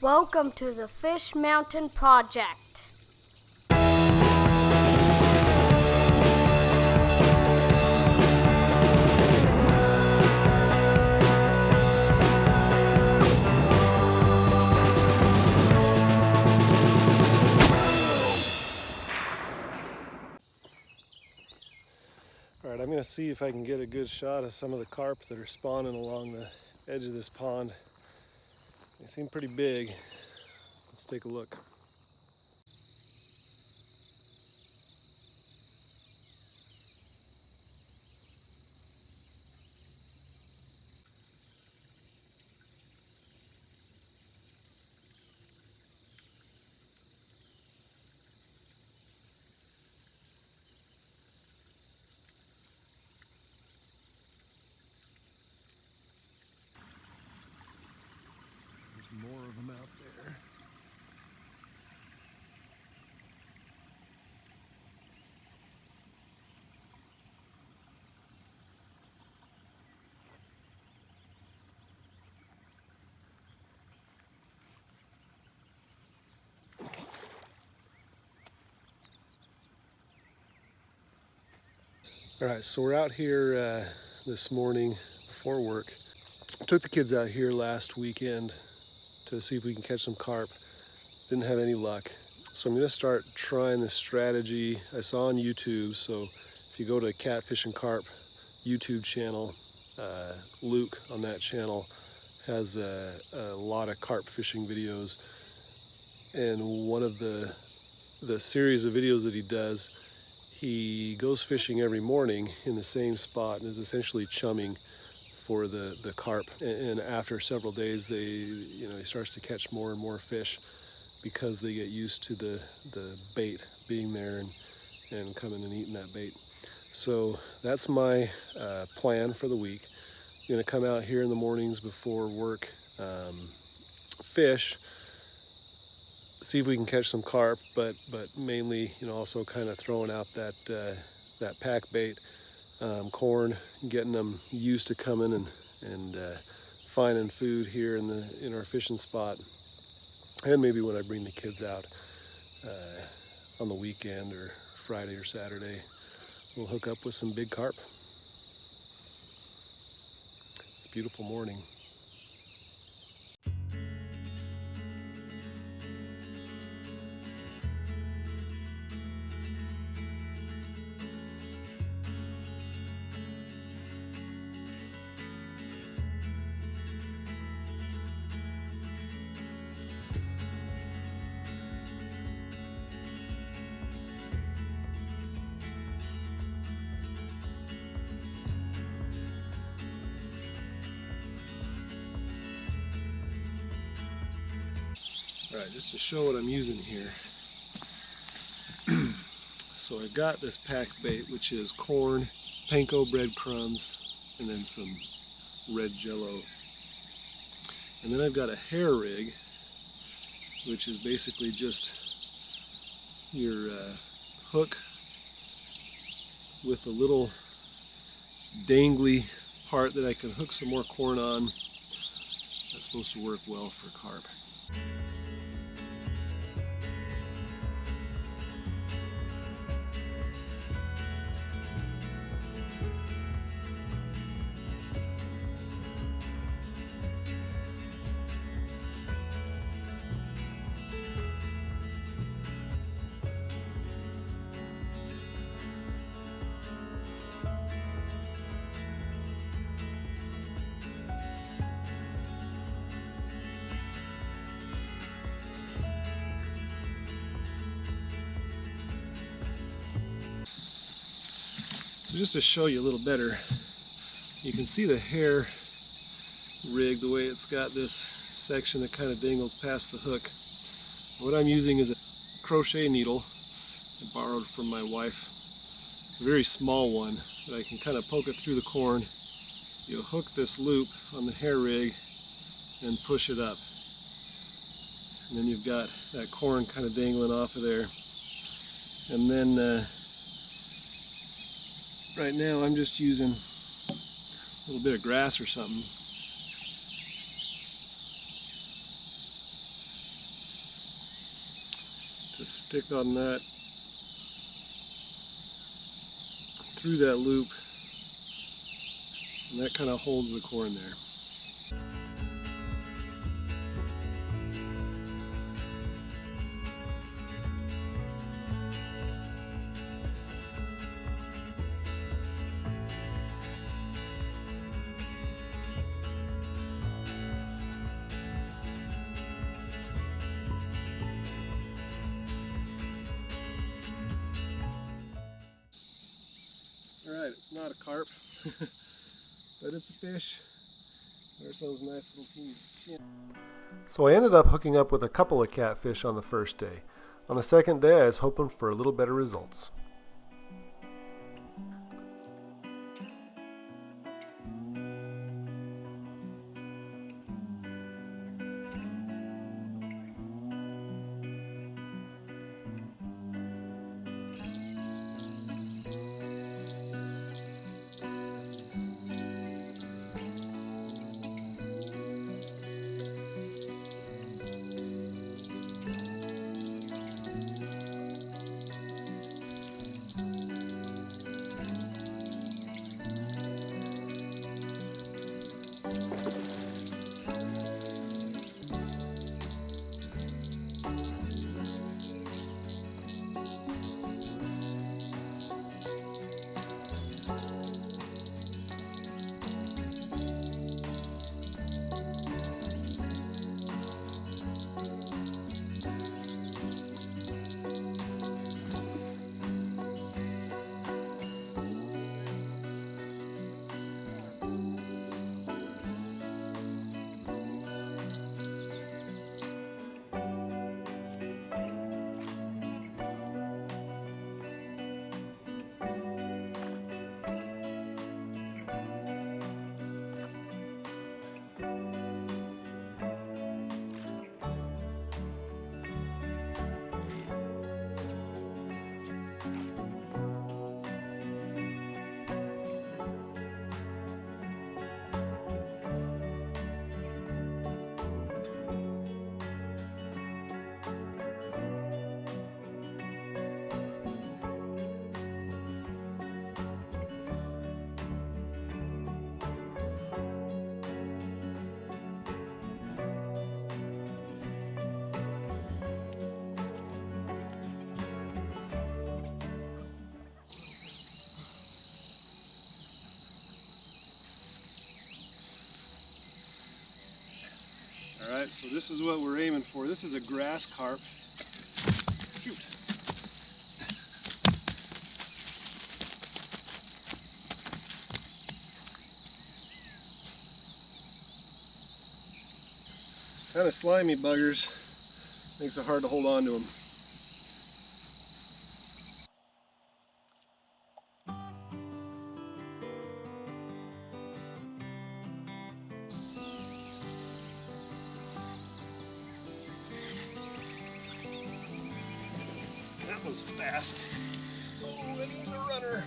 Welcome to the Fish Mountain Project. Alright, I'm going to see if I can get a good shot of some of the carp that are spawning along the edge of this pond. They seem pretty big. Let's take a look. There's more of them out there. Alright, so we're out here this morning before work. I took the kids out here last weekend to see if we can catch some carp. Didn't have any luck. So I'm going to start trying this strategy I saw on YouTube. So if you go to Catfish and Carp YouTube channel, Luke on that channel has a lot of carp fishing videos. And one of the series of videos that he does, he goes fishing every morning in the same spot and is essentially chumming for the carp. And after several days, he starts to catch more and more fish because they get used to the bait being there and coming and eating that bait. So that's my plan for the week. I'm going to come out here in the mornings before work, fish, see if we can catch some carp, but mainly, also kind of throwing out that pack bait, corn, getting them used to coming and finding food here in our fishing spot. And maybe when I bring the kids out on the weekend or Friday or Saturday, we'll hook up with some big carp. It's a beautiful morning. Alright, just to show what I'm using here. So I've got this pack bait, which is corn, panko breadcrumbs, and then some red jello. And then I've got a hair rig, which is basically just your hook with a little dangly part that I can hook some more corn on. That's supposed to work well for carp. So just to show you a little better, you can see the hair rig, the way it's got this section that kind of dangles past the hook. What I'm using is a crochet needle I borrowed from my wife. It's a very small one, but I can kind of poke it through the corn. You'll hook this loop on the hair rig and push it up. And then you've got that corn kind of dangling off of there. And then right now I'm just using a little bit of grass or something the stick on that through that loop, and that kind of holds the corn there. Alright, it's not a carp, but it's a fish. Got ourselves a nice little teeny chin. So I ended up hooking up with a couple of catfish on the first day. On the second day, I was hoping for a little better results. Alright, so this is what we're aiming for. This is a grass carp. Shoot. Kind of slimy buggers. Makes it hard to hold on to them. That was fast. Oh, and he's a runner.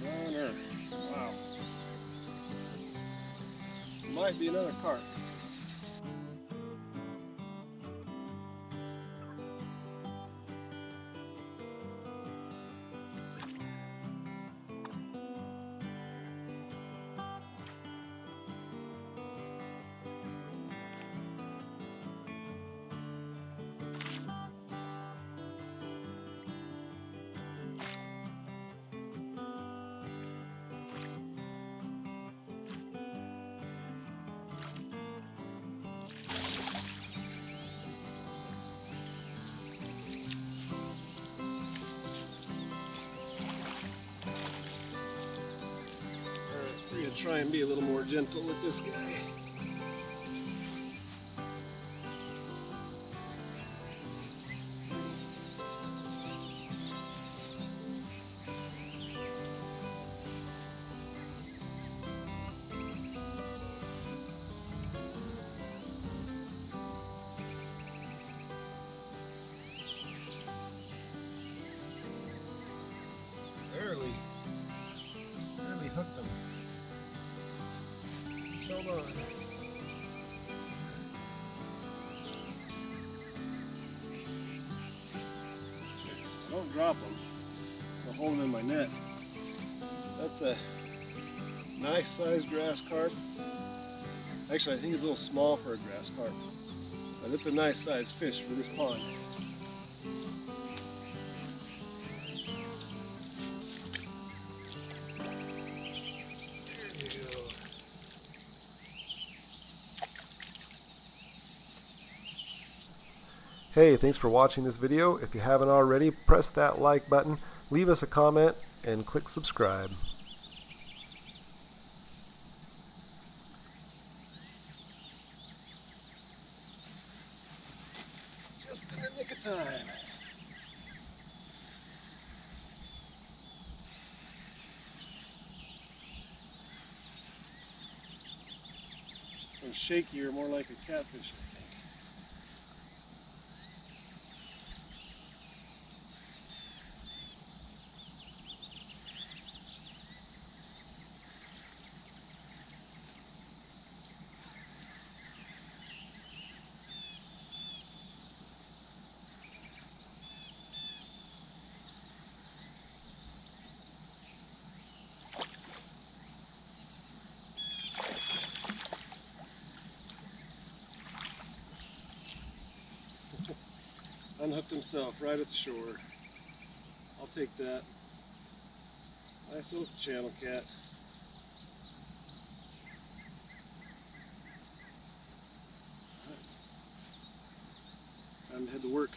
Runner. Wow. Might be another carp. Try and be a little more gentle with this guy. Barely hooked him. Hold on. Don't drop them. I'll hold them in my net. That's a nice sized grass carp. Actually, I think it's a little small for a grass carp, but it's a nice sized fish for this pond. There you go. Hey, thanks for watching this video. If you haven't already, press that like button, leave us a comment, and click subscribe. Just in the nick of time. This one's shakier, more like a catfish, I think. Unhooked himself right at the shore. I'll take that. Nice little channel cat. Time to head to work.